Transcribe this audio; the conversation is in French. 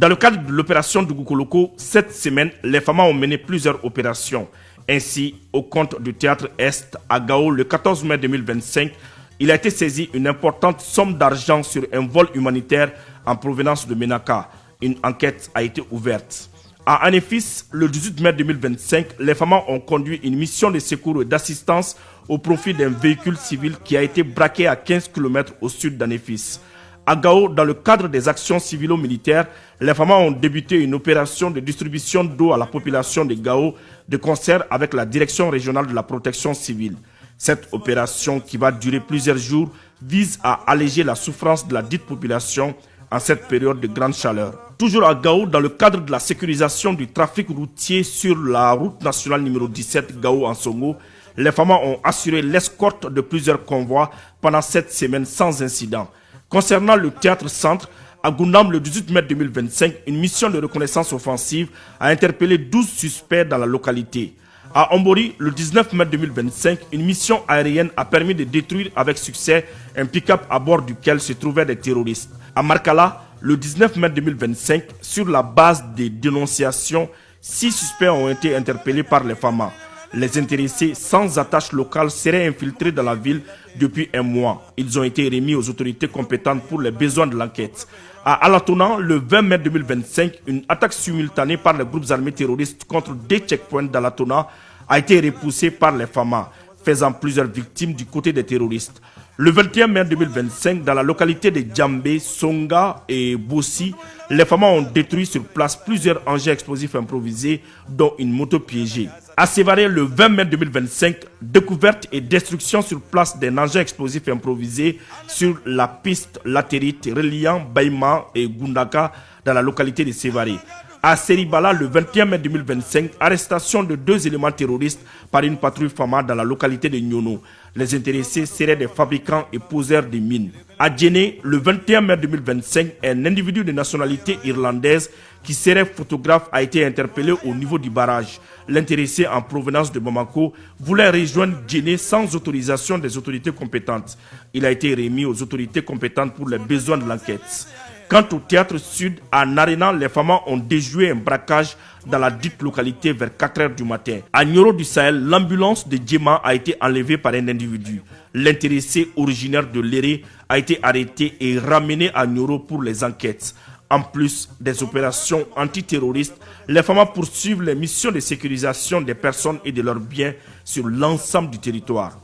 Dans le cadre de l'opération Dugukoloko, cette semaine, les FAMA ont mené plusieurs opérations. Ainsi, au compte du théâtre Est à Gao, le 14 mai 2025, il a été saisi une importante somme d'argent sur un vol humanitaire en provenance de Menaka. Une enquête a été ouverte. À Anéfis, le 18 mai 2025, les FAMA ont conduit une mission de secours et d'assistance au profit d'un véhicule civil qui a été braqué à 15 km au sud d'Anéfis. À Gao, dans le cadre des actions civilo-militaires, les FAMA ont débuté une opération de distribution d'eau à la population de Gao de concert avec la Direction régionale de la protection civile. Cette opération, qui va durer plusieurs jours, vise à alléger la souffrance de la dite population en cette période de grande chaleur. Toujours à Gao, dans le cadre de la sécurisation du trafic routier sur la route nationale numéro 17 Gao-Ansongo, les FAMA ont assuré l'escorte de plusieurs convois pendant cette semaine sans incident. Concernant le théâtre centre, à Gundam, le 18 mai 2025, une mission de reconnaissance offensive a interpellé 12 suspects dans la localité. À Ombori, le 19 mai 2025, une mission aérienne a permis de détruire avec succès un pick-up à bord duquel se trouvaient des terroristes. À Markala, le 19 mai 2025, sur la base des dénonciations, 6 suspects ont été interpellés par les FAMA. Les intéressés sans attache locale seraient infiltrés dans la ville depuis un mois. Ils ont été remis aux autorités compétentes pour les besoins de l'enquête. À Alatona, le 20 mai 2025, une attaque simultanée par les groupes armés terroristes contre des checkpoints d'Alatona a été repoussée par les FAMA, faisant plusieurs victimes du côté des terroristes. Le 21 mai 2025, dans la localité de Djambé, Songa et Bossi, les FAMA ont détruit sur place plusieurs engins explosifs improvisés, dont une moto piégée. À Sévaré, le 20 mai 2025, découverte et destruction sur place d'un engin explosif improvisé sur la piste latérite reliant Baïma et Gundaka dans la localité de Sévaré. À Seribala, le 21 mai 2025, arrestation de 2 éléments terroristes par une patrouille FAMA dans la localité de Nyono. Les intéressés seraient des fabricants et poseurs de mines. À Djéné, le 21 mai 2025, un individu de nationalité irlandaise qui serait photographe a été interpellé au niveau du barrage. L'intéressé en provenance de Bamako voulait rejoindre Djéné sans autorisation des autorités compétentes. Il a été remis aux autorités compétentes pour les besoins de l'enquête. Quant au théâtre sud, à Narena, les FAMA ont déjoué un braquage dans la dite localité vers 4 h du matin. À Nioro du Sahel, l'ambulance de Djema a été enlevée par un individu. L'intéressé originaire de Léré a été arrêté et ramené à Nioro pour les enquêtes. En plus des opérations antiterroristes, les FAMA poursuivent les missions de sécurisation des personnes et de leurs biens sur l'ensemble du territoire.